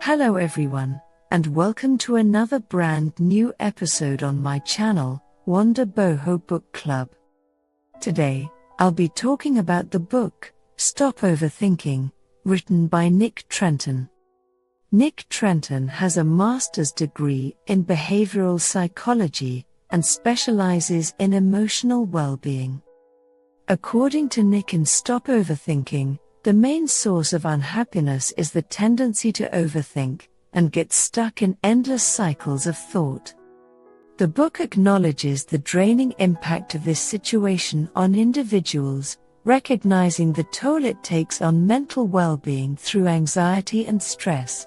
Hello everyone, and welcome to another brand new episode on my channel, Bohemian Book Club. Today, I'll be talking about the book, Stop Overthinking, written by Nick Trenton. Nick Trenton has a master's degree in behavioral psychology and specializes in emotional well-being. According to Nick in Stop Overthinking, the main source of unhappiness is the tendency to overthink and get stuck in endless cycles of thought. The book acknowledges the draining impact of this situation on individuals, recognizing the toll it takes on mental well-being through anxiety and stress.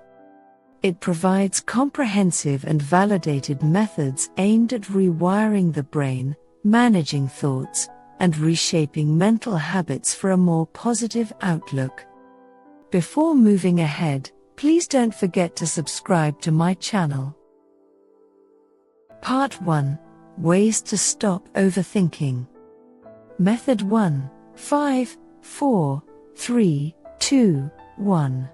It provides comprehensive and validated methods aimed at rewiring the brain, managing thoughts, and reshaping mental habits for a more positive outlook. Before moving ahead, please don't forget to subscribe to my channel. Part 1. Ways to Stop Overthinking. Method 1. 5, 4, 3, 2, 1.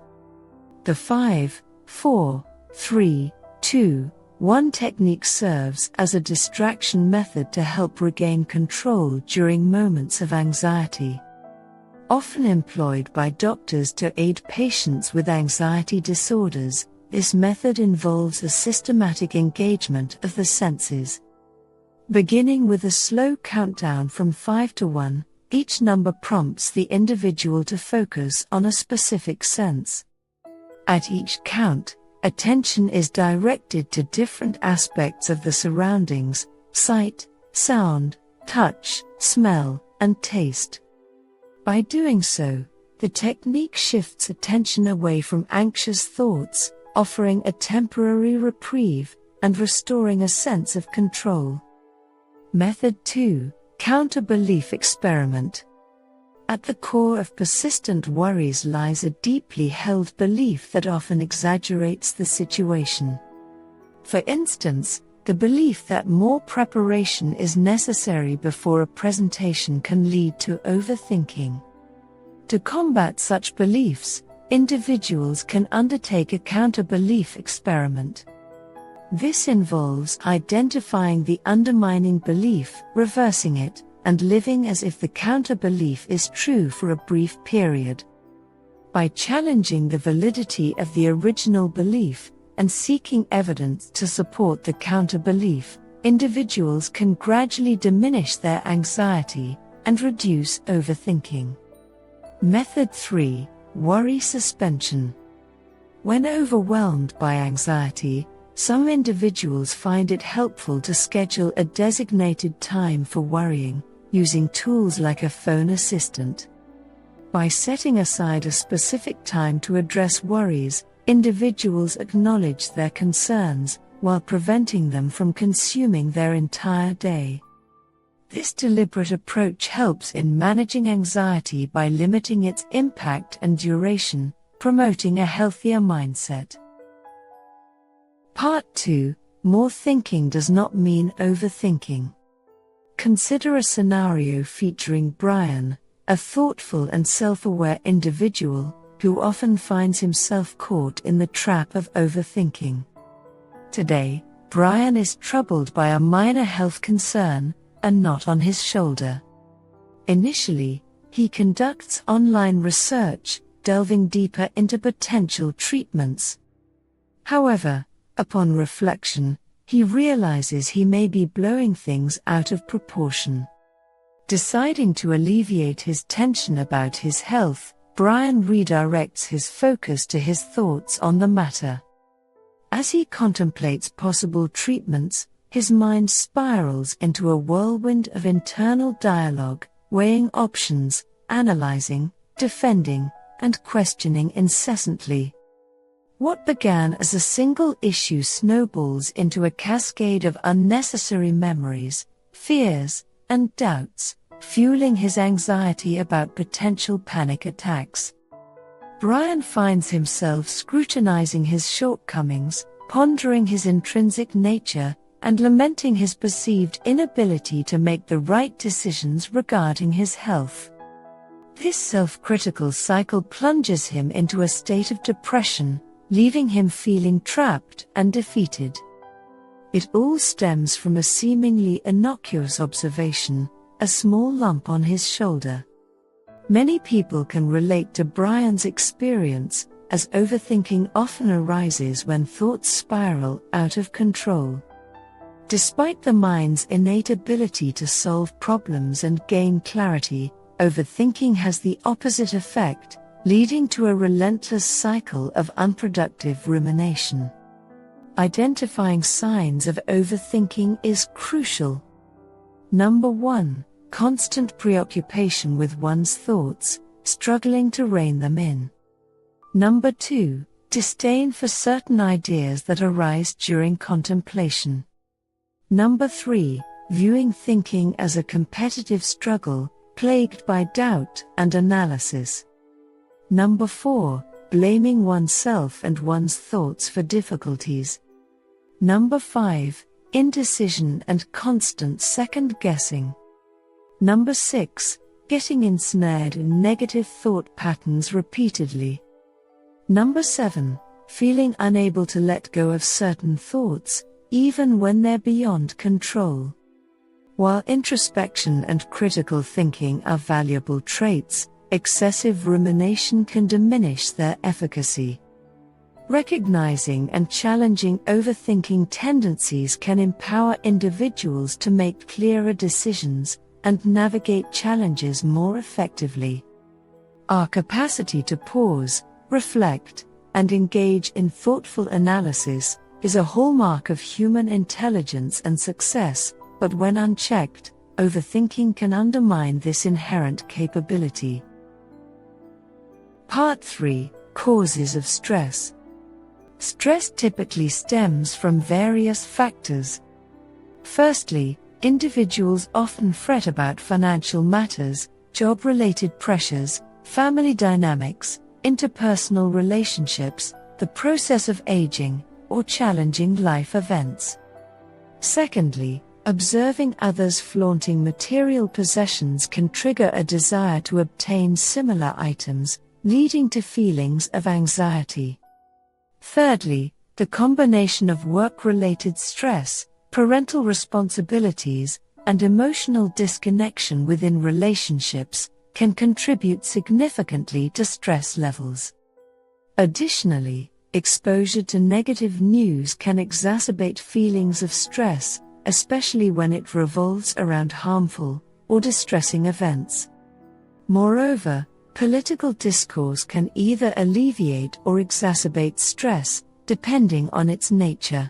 The 5, 4, 3, 2, 1 technique serves as a distraction method to help regain control during moments of anxiety. Often employed by doctors to aid patients with anxiety disorders, this method involves a systematic engagement of the senses. Beginning with a slow countdown from 5 to 1, each number prompts the individual to focus on a specific sense. At each count, attention is directed to different aspects of the surroundings: sight, sound, touch, smell, and taste. By doing so, the technique shifts attention away from anxious thoughts, offering a temporary reprieve and restoring a sense of control. Method 2. Counter-belief experiment. At the core of persistent worries lies a deeply held belief that often exaggerates the situation. For instance, the belief that more preparation is necessary before a presentation can lead to overthinking. To combat such beliefs, individuals can undertake a counter-belief experiment. This involves identifying the undermining belief, reversing it, and living as if the counter-belief is true for a brief period. By challenging the validity of the original belief and seeking evidence to support the counter-belief, individuals can gradually diminish their anxiety and reduce overthinking. Method 3. Worry suspension. When overwhelmed by anxiety, some individuals find it helpful to schedule a designated time for worrying, using tools like a phone assistant. By setting aside a specific time to address worries, individuals acknowledge their concerns, while preventing them from consuming their entire day. This deliberate approach helps in managing anxiety by limiting its impact and duration, promoting a healthier mindset. Part 2. More thinking does not mean overthinking. Consider a scenario featuring Brian, a thoughtful and self-aware individual who often finds himself caught in the trap of overthinking. Today, Brian is troubled by a minor health concern, a knot on his shoulder. Initially, he conducts online research, delving deeper into potential treatments. However, upon reflection, he realizes he may be blowing things out of proportion. Deciding to alleviate his tension about his health, Brian redirects his focus to his thoughts on the matter. As he contemplates possible treatments, his mind spirals into a whirlwind of internal dialogue, weighing options, analyzing, defending, and questioning incessantly. What began as a single issue snowballs into a cascade of unnecessary memories, fears, and doubts, fueling his anxiety about potential panic attacks. Brian finds himself scrutinizing his shortcomings, pondering his intrinsic nature, and lamenting his perceived inability to make the right decisions regarding his health. This self-critical cycle plunges him into a state of depression, leaving him feeling trapped and defeated. It all stems from a seemingly innocuous observation, a small lump on his shoulder. Many people can relate to Brian's experience, as overthinking often arises when thoughts spiral out of control. Despite the mind's innate ability to solve problems and gain clarity, overthinking has the opposite effect, leading to a relentless cycle of unproductive rumination. Identifying signs of overthinking is crucial. Number 1. Constant preoccupation with one's thoughts, struggling to rein them in. Number 2. Disdain for certain ideas that arise during contemplation. Number 3. Viewing thinking as a competitive struggle, plagued by doubt and analysis. Number 4. Blaming oneself and one's thoughts for difficulties. Number 5. Indecision and constant second-guessing. Number 6. Getting ensnared in negative thought patterns repeatedly. Number 7. Feeling unable to let go of certain thoughts, even when they're beyond control. While introspection and critical thinking are valuable traits, excessive rumination can diminish their efficacy. Recognizing and challenging overthinking tendencies can empower individuals to make clearer decisions and navigate challenges more effectively. Our capacity to pause, reflect, and engage in thoughtful analysis is a hallmark of human intelligence and success, but when unchecked, overthinking can undermine this inherent capability. Part 3. Causes of stress. Stress typically stems from various factors. Firstly, individuals often fret about financial matters, job-related pressures, family dynamics, interpersonal relationships, the process of aging, or challenging life events. Secondly, observing others flaunting material possessions can trigger a desire to obtain similar items, leading to feelings of anxiety. Thirdly, the combination of work-related stress, parental responsibilities, and emotional disconnection within relationships can contribute significantly to stress levels. Additionally, exposure to negative news can exacerbate feelings of stress, especially when it revolves around harmful or distressing events. Moreover, political discourse can either alleviate or exacerbate stress, depending on its nature.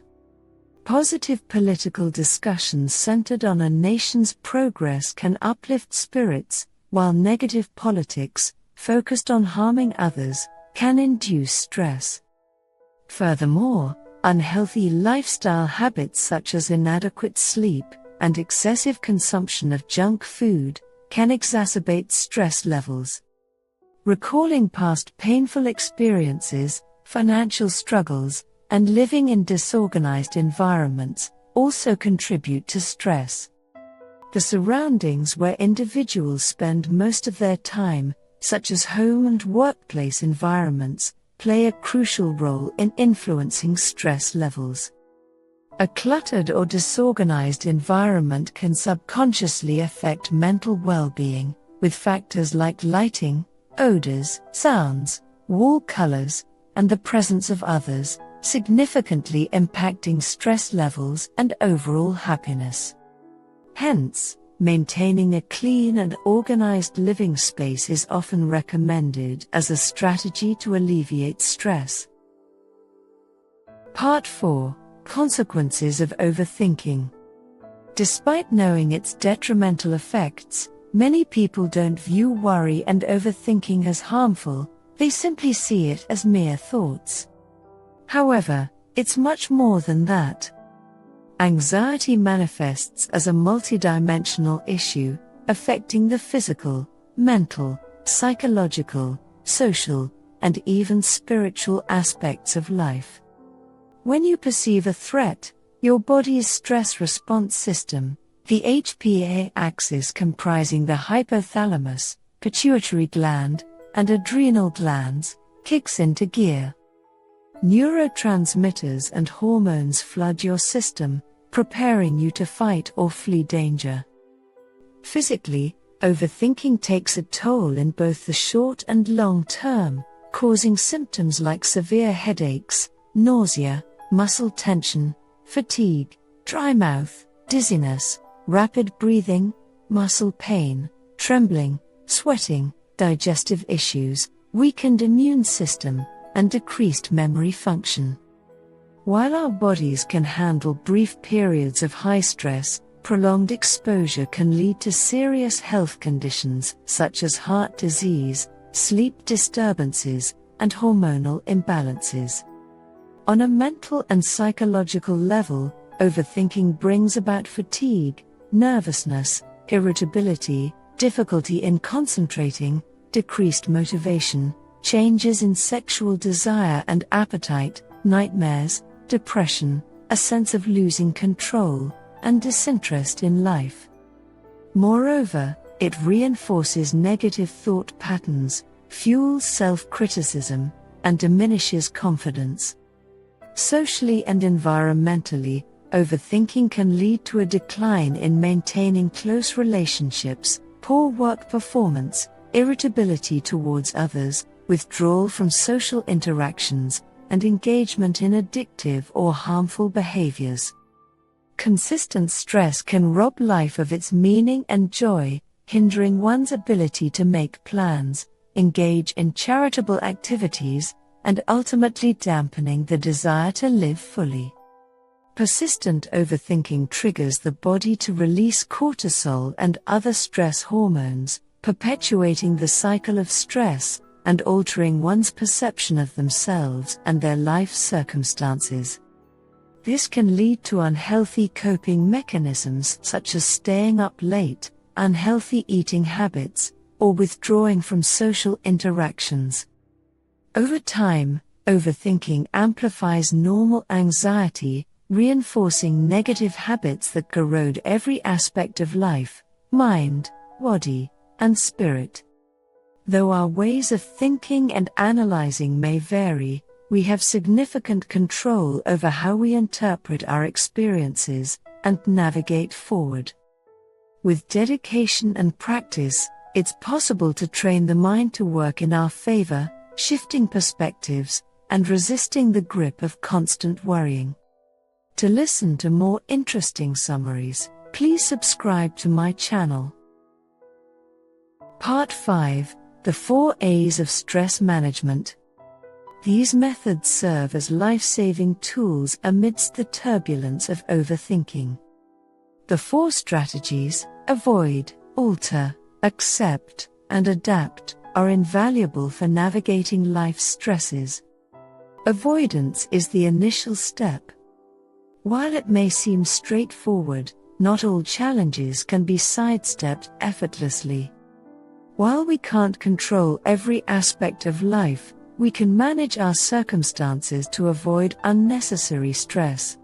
Positive political discussions centered on a nation's progress can uplift spirits, while negative politics, focused on harming others, can induce stress. Furthermore, unhealthy lifestyle habits such as inadequate sleep and excessive consumption of junk food can exacerbate stress levels. Recalling past painful experiences, financial struggles, and living in disorganized environments also contribute to stress. The surroundings where individuals spend most of their time, such as home and workplace environments, play a crucial role in influencing stress levels. A cluttered or disorganized environment can subconsciously affect mental well-being, with factors like lighting, odors, sounds, wall colors, and the presence of others, significantly impacting stress levels and overall happiness. Hence, maintaining a clean and organized living space is often recommended as a strategy to alleviate stress. Part 4. Consequences of overthinking. Despite knowing its detrimental effects, many people don't view worry and overthinking as harmful, they simply see it as mere thoughts. However, it's much more than that. Anxiety manifests as a multidimensional issue, affecting the physical, mental, psychological, social, and even spiritual aspects of life. When you perceive a threat, your body's stress response system, the HPA axis comprising the hypothalamus, pituitary gland, and adrenal glands, kicks into gear. Neurotransmitters and hormones flood your system, preparing you to fight or flee danger. Physically, overthinking takes a toll in both the short and long term, causing symptoms like severe headaches, nausea, muscle tension, fatigue, dry mouth, dizziness, rapid breathing, muscle pain, trembling, sweating, digestive issues, weakened immune system, and decreased memory function. While our bodies can handle brief periods of high stress, prolonged exposure can lead to serious health conditions such as heart disease, sleep disturbances, and hormonal imbalances. On a mental and psychological level, overthinking brings about fatigue, nervousness, irritability, difficulty in concentrating, decreased motivation, changes in sexual desire and appetite, nightmares, depression, a sense of losing control, and disinterest in life. Moreover, it reinforces negative thought patterns, fuels self-criticism, and diminishes confidence. Socially and environmentally, overthinking can lead to a decline in maintaining close relationships, poor work performance, irritability towards others, withdrawal from social interactions, and engagement in addictive or harmful behaviors. Consistent stress can rob life of its meaning and joy, hindering one's ability to make plans, engage in charitable activities, and ultimately dampening the desire to live fully. Persistent overthinking triggers the body to release cortisol and other stress hormones, perpetuating the cycle of stress and altering one's perception of themselves and their life circumstances. This can lead to unhealthy coping mechanisms such as staying up late, unhealthy eating habits, or withdrawing from social interactions. Over time, overthinking amplifies normal anxiety, reinforcing negative habits that corrode every aspect of life, mind, body, and spirit. Though our ways of thinking and analyzing may vary, we have significant control over how we interpret our experiences and navigate forward. With dedication and practice, it's possible to train the mind to work in our favor, shifting perspectives and resisting the grip of constant worrying. To listen to more interesting summaries, please subscribe to my channel. Part 5: The 4 A's of Stress Management. These methods serve as life-saving tools amidst the turbulence of overthinking. The 4 strategies, avoid, alter, accept, and adapt, are invaluable for navigating life's stresses. Avoidance is the initial step. While it may seem straightforward, not all challenges can be sidestepped effortlessly. While we can't control every aspect of life, we can manage our circumstances to avoid unnecessary stress.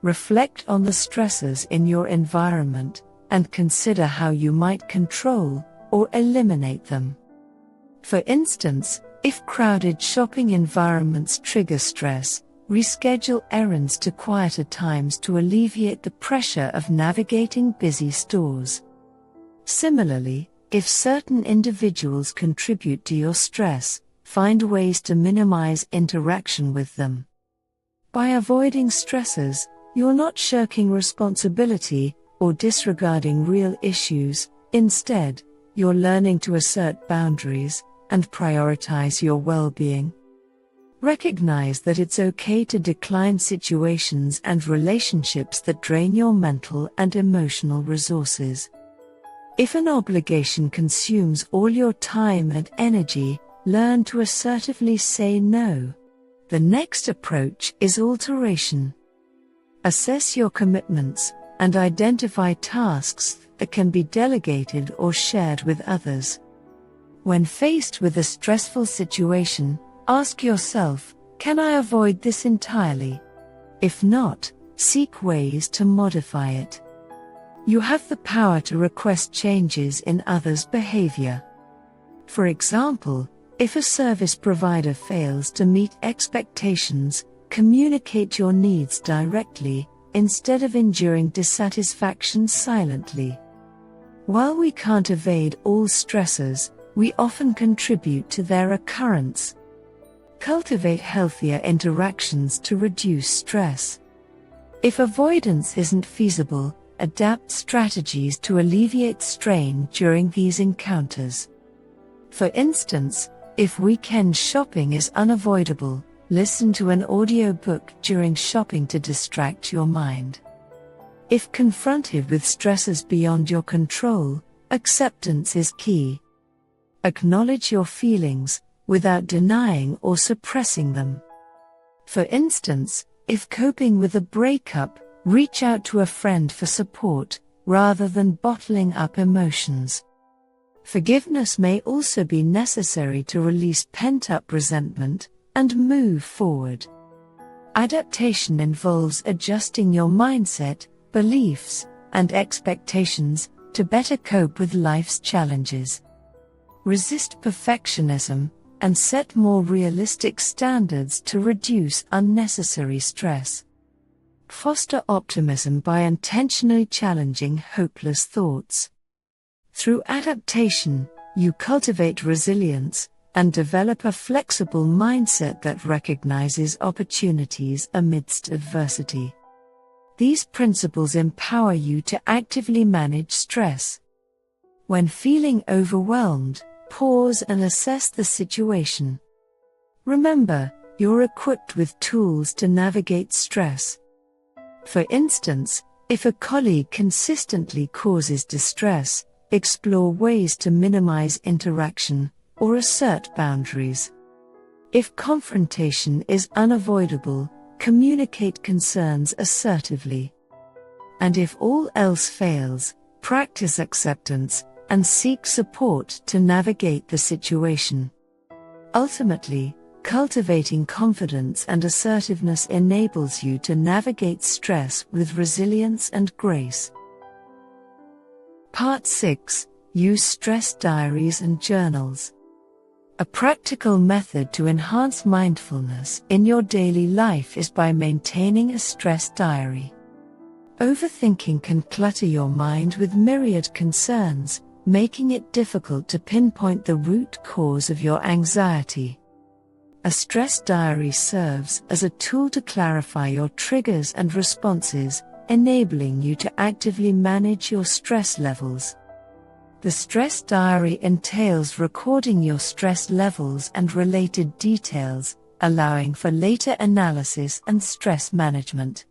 Reflect on the stresses in your environment and consider how you might control or eliminate them. For instance, if crowded shopping environments trigger stress, reschedule errands to quieter times to alleviate the pressure of navigating busy stores. Similarly, if certain individuals contribute to your stress, find ways to minimize interaction with them. By avoiding stressors, you're not shirking responsibility or disregarding real issues. Instead, you're learning to assert boundaries and prioritize your well-being. Recognize that it's okay to decline situations and relationships that drain your mental and emotional resources. If an obligation consumes all your time and energy, learn to assertively say no. The next approach is alteration. Assess your commitments and identify tasks that can be delegated or shared with others. When faced with a stressful situation, ask yourself, can I avoid this entirely? If not, seek ways to modify it. You have the power to request changes in others' behavior. For example, If a service provider fails to meet expectations, communicate your needs directly, instead of enduring dissatisfaction silently. While we can't evade all stressors, we often contribute to their occurrence. Cultivate healthier interactions to reduce stress. If avoidance isn't feasible, adapt strategies to alleviate strain during these encounters. For instance, if weekend shopping is unavoidable, listen to an audiobook during shopping to distract your mind. If confronted with stresses beyond your control, acceptance is key. Acknowledge your feelings, without denying or suppressing them. For instance, if coping with a breakup, reach out to a friend for support, rather than bottling up emotions. Forgiveness may also be necessary to release pent-up resentment and move forward. Adaptation involves adjusting your mindset, beliefs, and expectations to better cope with life's challenges. Resist perfectionism and set more realistic standards to reduce unnecessary stress. Foster optimism by intentionally challenging hopeless thoughts. Through adaptation, you cultivate resilience and develop a flexible mindset that recognizes opportunities amidst adversity. These principles empower you to actively manage stress. When feeling overwhelmed, pause and assess the situation. Remember, you're equipped with tools to navigate stress. For instance, if a colleague consistently causes distress, explore ways to minimize interaction or assert boundaries. If confrontation is unavoidable, communicate concerns assertively. And if all else fails, practice acceptance and seek support to navigate the situation. Ultimately, cultivating confidence and assertiveness enables you to navigate stress with resilience and grace. Part 6. Use stress diaries and journals. A practical method to enhance mindfulness in your daily life is by maintaining a stress diary. Overthinking can clutter your mind with myriad concerns, making it difficult to pinpoint the root cause of your anxiety. A stress diary serves as a tool to clarify your triggers and responses, enabling you to actively manage your stress levels. The stress diary entails recording your stress levels and related details, allowing for later analysis and stress management.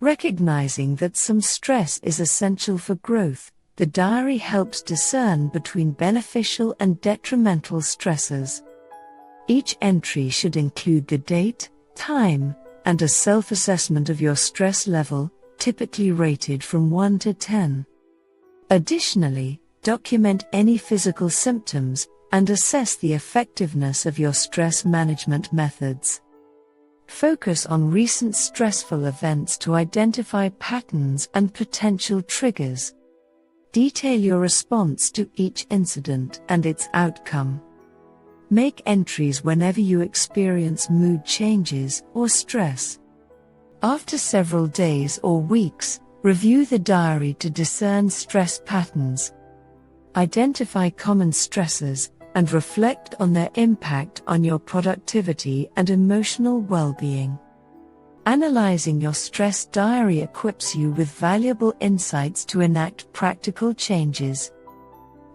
Recognizing that some stress is essential for growth, the diary helps discern between beneficial and detrimental stressors. Each entry should include the date, time, and a self-assessment of your stress level, typically rated from 1 to 10. Additionally, document any physical symptoms and assess the effectiveness of your stress management methods. Focus on recent stressful events to identify patterns and potential triggers. Detail your response to each incident and its outcome. Make entries whenever you experience mood changes or stress. After several days or weeks, review the diary to discern stress patterns. Identify common stressors and reflect on their impact on your productivity and emotional well-being. Analyzing your stress diary equips you with valuable insights to enact practical changes.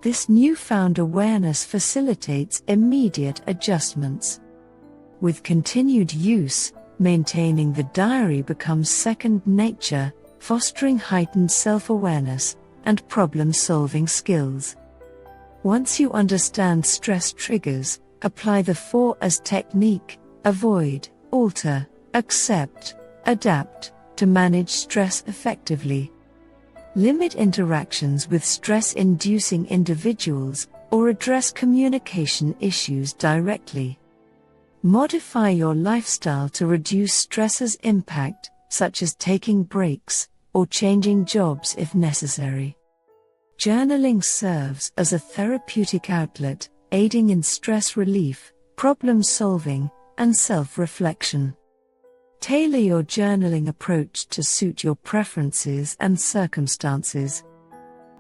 This newfound awareness facilitates immediate adjustments. With continued use, maintaining the diary becomes second nature, fostering heightened self-awareness and problem-solving skills. Once you understand stress triggers, apply the 4As technique: avoid, alter, accept, adapt, to manage stress effectively. Limit interactions with stress-inducing individuals, or address communication issues directly. Modify your lifestyle to reduce stress's impact, such as taking breaks, or changing jobs if necessary. Journaling serves as a therapeutic outlet, aiding in stress relief, problem solving, and self-reflection. Tailor your journaling approach to suit your preferences and circumstances.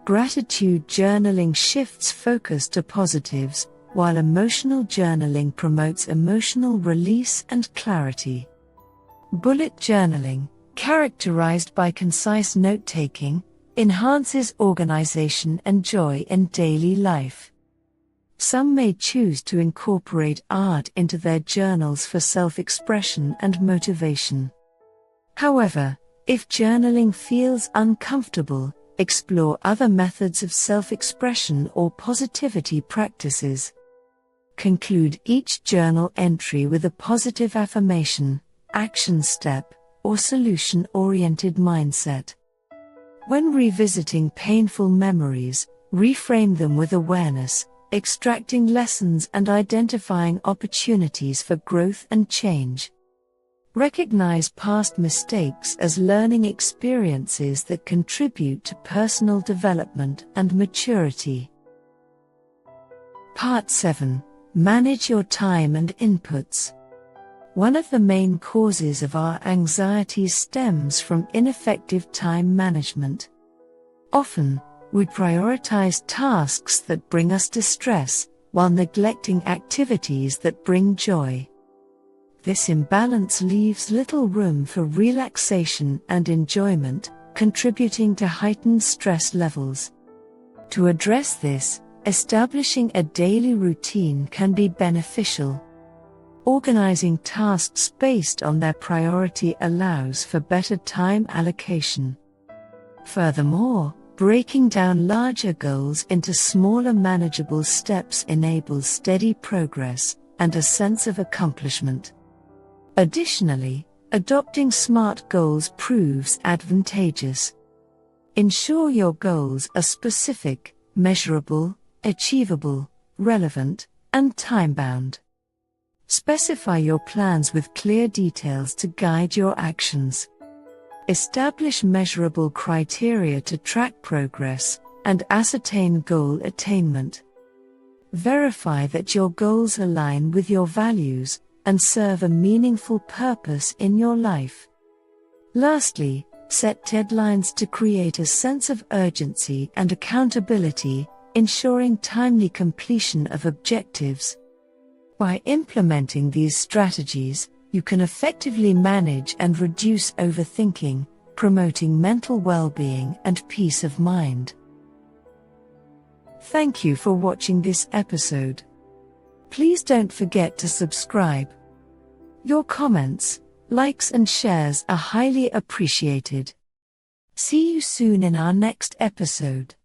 Gratitude journaling shifts focus to positives, while emotional journaling promotes emotional release and clarity. Bullet journaling, characterized by concise note-taking, enhances organization and joy in daily life. Some may choose to incorporate art into their journals for self-expression and motivation. However, if journaling feels uncomfortable, explore other methods of self-expression or positivity practices. Conclude each journal entry with a positive affirmation, action step, or solution-oriented mindset. When revisiting painful memories, reframe them with awareness, extracting lessons and identifying opportunities for growth and change. Recognize past mistakes as learning experiences that contribute to personal development and maturity. Part 7. Manage your time and inputs. One of the main causes of our anxieties stems from ineffective time management. Often, we prioritize tasks that bring us distress, while neglecting activities that bring joy. This imbalance leaves little room for relaxation and enjoyment, contributing to heightened stress levels. To address this, establishing a daily routine can be beneficial. Organizing tasks based on their priority allows for better time allocation. Furthermore, breaking down larger goals into smaller manageable steps enables steady progress and a sense of accomplishment. Additionally, adopting SMART goals proves advantageous. Ensure your goals are specific, measurable, achievable, relevant, and time-bound. Specify your plans with clear details to guide your actions. Establish measurable criteria to track progress and ascertain goal attainment. Verify that your goals align with your values and serve a meaningful purpose in your life. Lastly, set deadlines to create a sense of urgency and accountability, ensuring timely completion of objectives. By implementing these strategies, you can effectively manage and reduce overthinking, promoting mental well-being and peace of mind. Thank you for watching this episode. Please don't forget to subscribe. Your comments, likes and shares are highly appreciated. See you soon in our next episode.